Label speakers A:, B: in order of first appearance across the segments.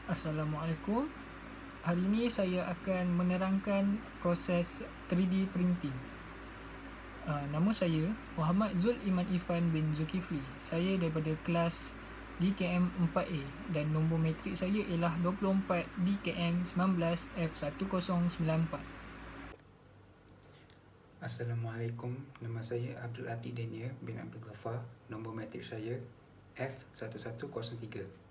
A: Assalamualaikum. Hari ini saya akan menerangkan proses 3D printing. Nama saya Muhammad Zul Iman Ifan bin Zulkifli. Saya daripada kelas DKM 4A dan nombor matrik saya ialah 24 DKM 19 F1094.
B: Assalamualaikum, nama saya Abdul Atik Daniel bin Abdul Ghaffar. Nombor matrik saya F1103.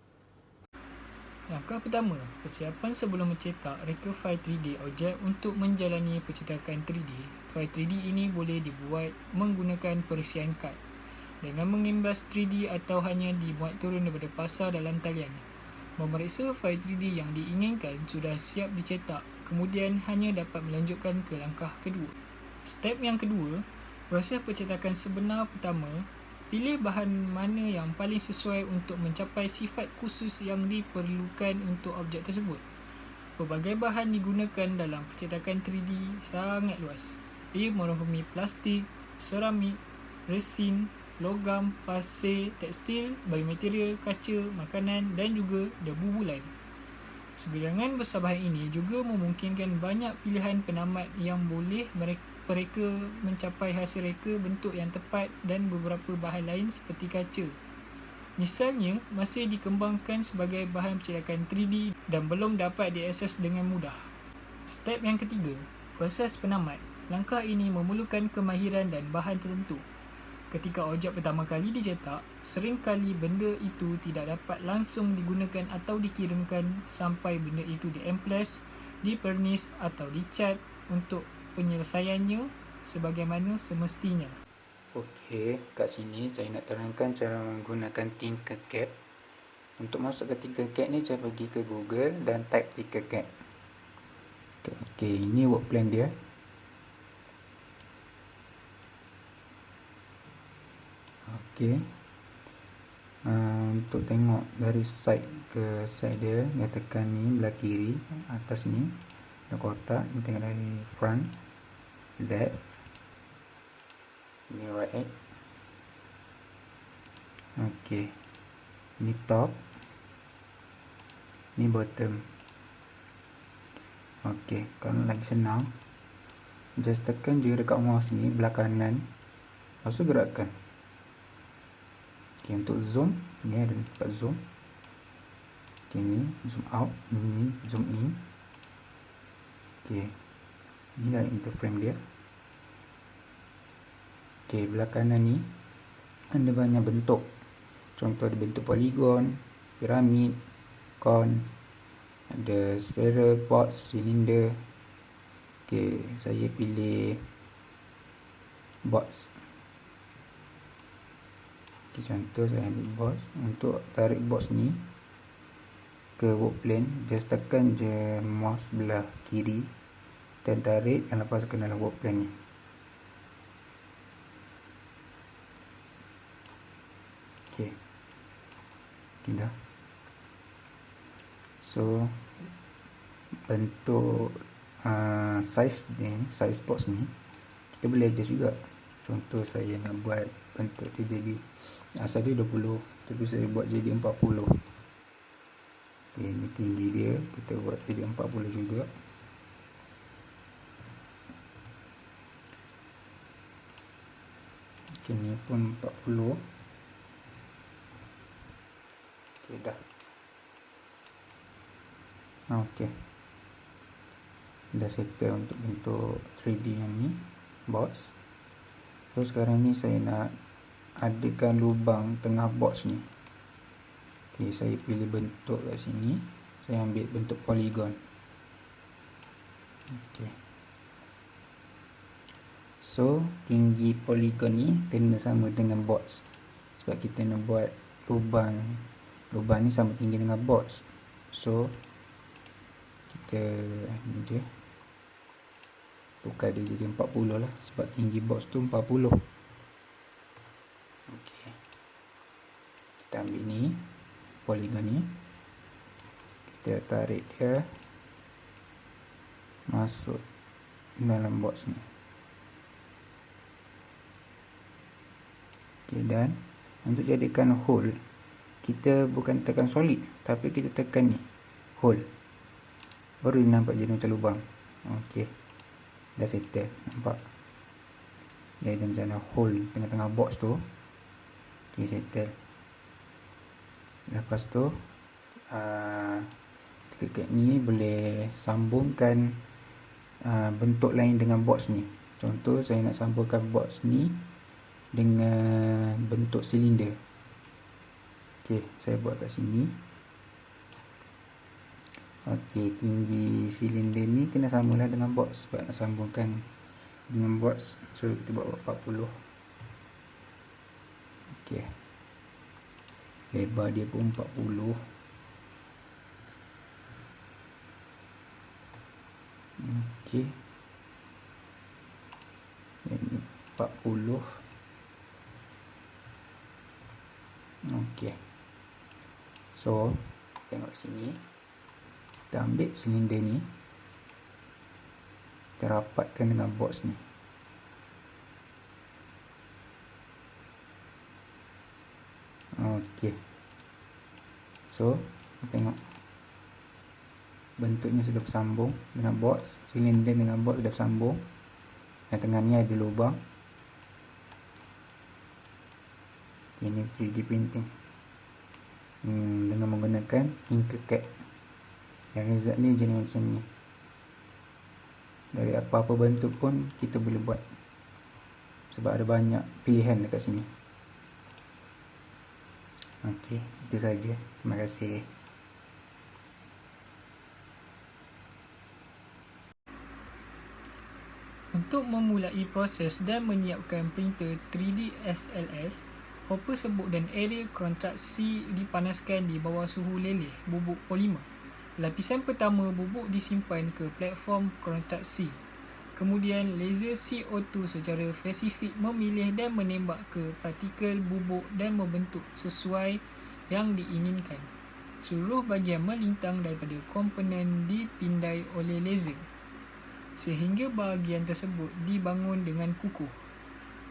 A: Langkah pertama, persiapan sebelum mencetak reka fail 3D objek untuk menjalani pencetakan 3D. Fail 3D ini boleh dibuat menggunakan perisian kad dengan mengimbas 3D atau hanya dibuat turun daripada pasar dalam talian. Memeriksa fail 3D yang diinginkan sudah siap dicetak, kemudian hanya dapat melanjutkan ke langkah kedua. Step yang kedua, proses pencetakan sebenar pertama. Pilih bahan mana yang paling sesuai untuk mencapai sifat khusus yang diperlukan untuk objek tersebut. Pelbagai bahan digunakan dalam pencetakan 3D sangat luas. Ia merangkumi plastik, seramik, resin, logam, pasir, tekstil, biomaterial, kaca, makanan dan juga debu bulan. Sebilangan besar bahan ini juga memungkinkan banyak pilihan penamat yang boleh mereka mencapai hasil reka bentuk yang tepat dan beberapa bahan lain seperti kaca. Misalnya, masih dikembangkan sebagai bahan pencetakan 3D dan belum dapat diakses dengan mudah. Step yang ketiga, proses penamat. Langkah ini memerlukan kemahiran dan bahan tertentu. Ketika objek pertama kali dicetak, seringkali benda itu tidak dapat langsung digunakan atau dikirimkan sampai benda itu diamplas, dipernis atau dicat untuk penyelesaiannya sebagaimana semestinya.
B: Okey, kat sini saya nak terangkan cara menggunakan Tinkercad. Untuk masuk ke Tinkercad ni, saya pergi ke Google dan type Tinkercad. Okey, ini work plan dia. Okey. Untuk tengok dari side ke side dia tekan ni belah kiri atas ni ada kotak ni, tengok dari front, left, ni right. Okey, ni top, ni bottom. Okey, kalau lagi senang just tekan je dekat mouse ni belah kanan, lepas tu gerakkan. Okey, untuk zoom ni ada tempat zoom. Okey, ni zoom out, ni zoom in. Okey, ni dalam interframe dia. Okey, belah kanan ni ada banyak bentuk. Contoh ada bentuk poligon, piramid, cone, ada spiral, box, silinder. Okey, saya pilih box. Okey, contoh saya ambil box. Untuk tarik box ni ke work plane, just tekan je mouse belah kiri dan tarik dan lepas ke dalam work plane ni. Okey, dah. So bentuk size ni, size box ni kita boleh adjust juga. Contoh saya nak buat bentuk dia jadi asal dia 20, tapi saya buat jadi 40. Okey, ni tinggi dia, kita buat jadi 40 juga. Okey, ni pun 40. Okey, dah. Okey, dah settle untuk bentuk 3D yang ni box. So sekarang ni saya nak adakan lubang tengah box ni. Okey, saya pilih bentuk kat sini, saya ambil bentuk poligon. Okey, so tinggi poligon ni kena sama dengan box sebab kita nak buat lubang ni sama tinggi dengan box. So kita ni je, tukar dia jadi 40 lah sebab tinggi box tu 40. Okey, kita ambil ni poligon ni, kita tarik dia masuk dalam box ni. Okey, dan untuk jadikan hole, kita bukan tekan solid tapi kita tekan ni hole. Baru dia nampak jadi macam lubang. Okey, dah settle, nampak dia ada macam hole tengah-tengah box tu. Okey, settle. Lepas tu dekat ni boleh sambungkan bentuk lain dengan box ni. Contoh saya nak sambungkan box ni dengan bentuk silinder. Okey, saya buat kat sini. Okey, tinggi silinder ni kena samalah dengan box sebab nak sambungkan dengan box. So kita buat 40. Okey, lebar dia pun 40. Okey, ini 40. Okey, so tengok sini, kita ambil silinder ni, kita rapatkan dengan box ni. Okey, so tengok bentuknya sudah bersambung dengan box. Silinder dengan box sudah bersambung. Yang tengah ni ada lubang. Ini 3D printing dengan menggunakan Tinkercad. Yang result ni jadi macam ni. Dari apa-apa bentuk pun kita boleh buat, sebab ada banyak pilihan dekat sini. Okey, itu saja. Terima kasih.
A: Untuk memulai proses dan menyiapkan printer 3D SLS, hopper sebut dan area kontrak C dipanaskan di bawah suhu leleh bubuk polimer. Lapisan pertama bubuk disimpan ke platform kontrak C. Kemudian laser CO2 secara spesifik memilih dan menembak ke partikel bubuk dan membentuk sesuai yang diinginkan. Seluruh bahagian melintang daripada komponen dipindai oleh laser sehingga bahagian tersebut dibangun dengan kukuh.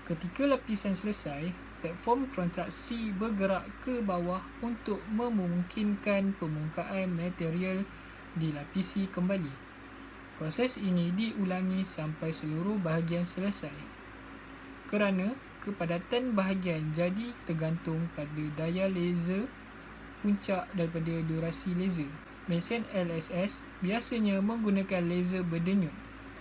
A: Ketika lapisan selesai, platform kontrak C bergerak ke bawah untuk memungkinkan pembungkaan material dilapisi kembali. Proses ini diulangi sampai seluruh bahagian selesai. Kerana kepadatan bahagian jadi tergantung pada daya laser puncak daripada durasi laser. Mesin LSS biasanya menggunakan laser berdenyut.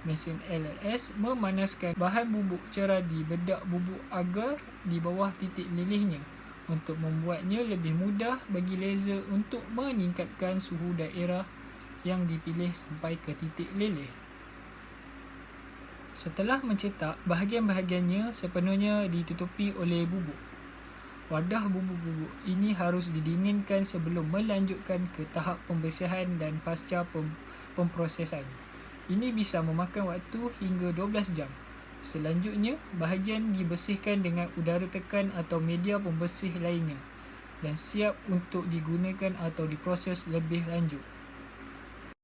A: Mesin LLS memanaskan bahan bubuk cerah di bedak bubuk agar di bawah titik lelehnya untuk membuatnya lebih mudah bagi laser untuk meningkatkan suhu daerah yang dipilih sampai ke titik leleh. Setelah mencetak, bahagian-bahagiannya sepenuhnya ditutupi oleh bubuk. Wadah bubuk-bubuk ini harus didinginkan sebelum melanjutkan ke tahap pembersihan dan pasca pemprosesan. Ini bisa memakan waktu hingga 12 jam. Selanjutnya, bahagian dibersihkan dengan udara tekan atau media pembersih lainnya dan siap untuk digunakan atau diproses lebih lanjut.